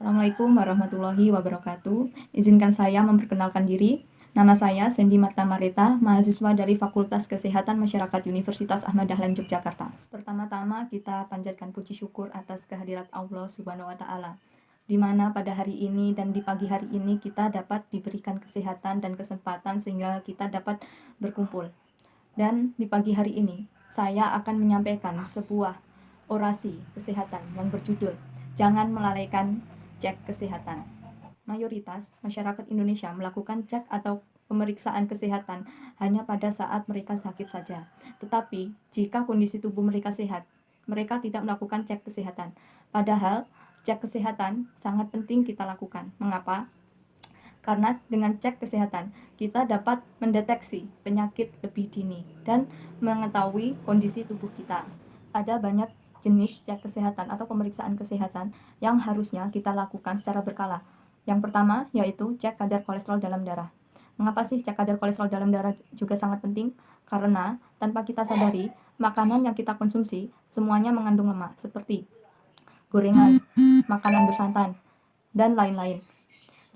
Assalamualaikum warahmatullahi wabarakatuh. Izinkan saya memperkenalkan diri. Nama saya Sandy Marta Mareta, mahasiswa dari Fakultas Kesehatan Masyarakat Universitas Ahmad Dahlan Yogyakarta. Pertama-tama kita panjatkan puji syukur atas kehadirat Allah Subhanahu wa taala, di mana pada hari ini dan di pagi hari ini kita dapat diberikan kesehatan dan kesempatan sehingga kita dapat berkumpul. Dan di pagi hari ini saya akan menyampaikan sebuah orasi kesehatan yang berjudul "Jangan melalaikan cek kesehatan". Mayoritas masyarakat Indonesia melakukan cek atau pemeriksaan kesehatan hanya pada saat mereka sakit saja. Tetapi jika kondisi tubuh mereka sehat, mereka tidak melakukan cek kesehatan. Padahal cek kesehatan sangat penting kita lakukan. Mengapa? Karena dengan cek kesehatan kita dapat mendeteksi penyakit lebih dini dan mengetahui kondisi tubuh kita. Ada banyak jenis cek kesehatan atau pemeriksaan kesehatan yang harusnya kita lakukan secara berkala. Yang pertama yaitu cek kadar kolesterol dalam darah. Mengapa sih cek kadar kolesterol dalam darah juga sangat penting? Karena tanpa kita sadari, makanan yang kita konsumsi semuanya mengandung lemak seperti gorengan, makanan bersantan, dan lain-lain.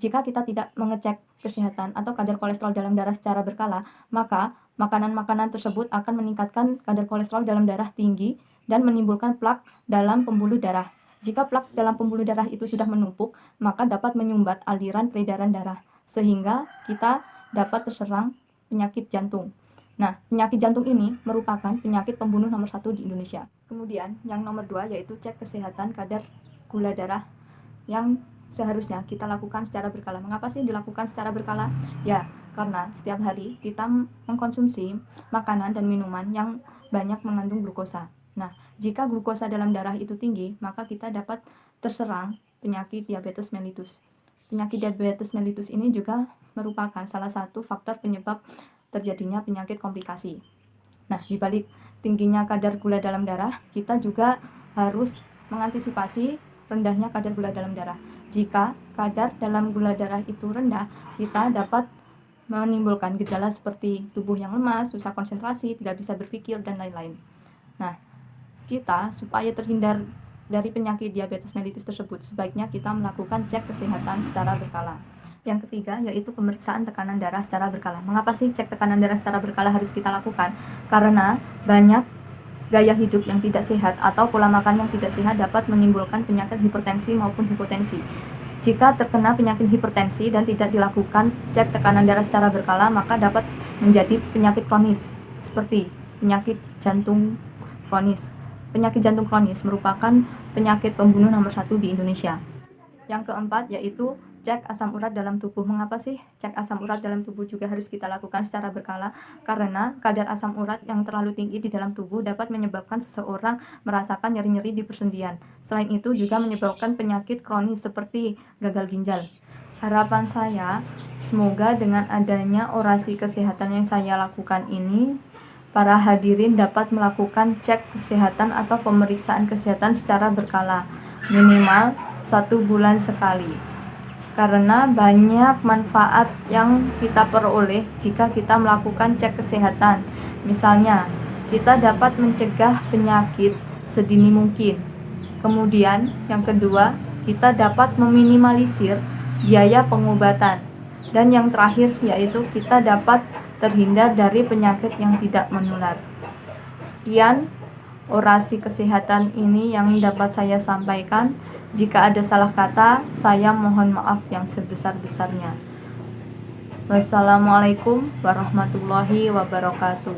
Jika kita tidak mengecek kesehatan atau kadar kolesterol dalam darah secara berkala, maka makanan-makanan tersebut akan meningkatkan kadar kolesterol dalam darah tinggi dan menimbulkan plak dalam pembuluh darah. Jika plak dalam pembuluh darah itu sudah menumpuk, maka dapat menyumbat aliran peredaran darah, sehingga kita dapat terserang penyakit jantung. Nah, penyakit jantung ini merupakan penyakit pembunuh nomor 1 di Indonesia. Kemudian, yang nomor 2 yaitu cek kesehatan kadar gula darah yang seharusnya kita lakukan secara berkala. Mengapa sih dilakukan secara berkala? Ya, karena setiap hari kita mengkonsumsi makanan dan minuman yang banyak mengandung glukosa. Nah, jika glukosa dalam darah itu tinggi, maka kita dapat terserang penyakit diabetes mellitus. Penyakit diabetes mellitus ini juga merupakan salah satu faktor penyebab terjadinya penyakit komplikasi. Nah, di balik tingginya kadar gula dalam darah, kita juga harus mengantisipasi rendahnya kadar gula dalam darah. Jika kadar dalam gula darah itu rendah, kita dapat menimbulkan gejala seperti tubuh yang lemas, susah konsentrasi, tidak bisa berpikir, dan lain-lain. Nah, kita supaya terhindar dari penyakit diabetes mellitus tersebut, sebaiknya kita melakukan cek kesehatan secara berkala. Yang ketiga yaitu pemeriksaan tekanan darah secara berkala. Mengapa sih cek tekanan darah secara berkala harus kita lakukan? Karena banyak gaya hidup yang tidak sehat atau pola makan yang tidak sehat dapat menimbulkan penyakit hipertensi maupun hipotensi. Jika terkena penyakit hipertensi dan tidak dilakukan cek tekanan darah secara berkala, maka dapat menjadi penyakit kronis seperti penyakit jantung kronis. Penyakit jantung kronis merupakan penyakit pembunuh nomor 1 di Indonesia. Yang keempat yaitu cek asam urat dalam tubuh. Mengapa sih cek asam urat dalam tubuh juga harus kita lakukan secara berkala? Karena kadar asam urat yang terlalu tinggi di dalam tubuh dapat menyebabkan seseorang merasakan nyeri-nyeri di persendian. Selain itu juga menyebabkan penyakit kronis seperti gagal ginjal. Harapan saya, semoga dengan adanya orasi kesehatan yang saya lakukan ini, para hadirin dapat melakukan cek kesehatan atau pemeriksaan kesehatan secara berkala, minimal 1 bulan sekali. Karena banyak manfaat yang kita peroleh jika kita melakukan cek kesehatan. Misalnya, kita dapat mencegah penyakit sedini mungkin. Kemudian, yang kedua, kita dapat meminimalisir biaya pengobatan. Dan yang terakhir yaitu kita dapat terhindar dari penyakit yang tidak menular. Sekian orasi kesehatan ini yang dapat saya sampaikan. Jika ada salah kata, saya mohon maaf yang sebesar-besarnya. Wassalamualaikum warahmatullahi wabarakatuh.